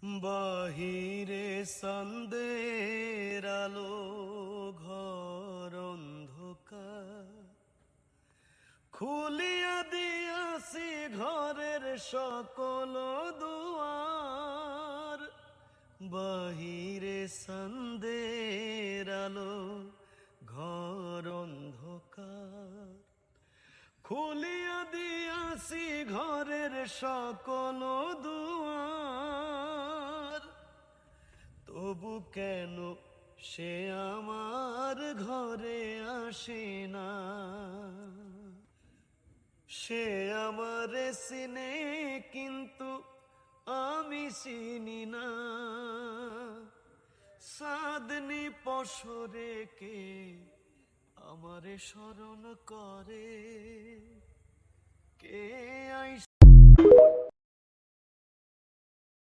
বাহিরে সন্দের আলো, ঘর অন্ধকার। খুলিয়া দিয়াছি ঘরের সকল দুয়ার। বাহিরে সন্দের আলো, ঘর অন্ধকার। খুলিয়া দিয়াছি ঘরের সকল দুয়ার। তবু কেন সে আমার ঘরে আসে না? সে আমারে চিনে কিন্তু আমি চিনি না। চাঁদনি পশরে কে আমারে স্মরণ করে, কে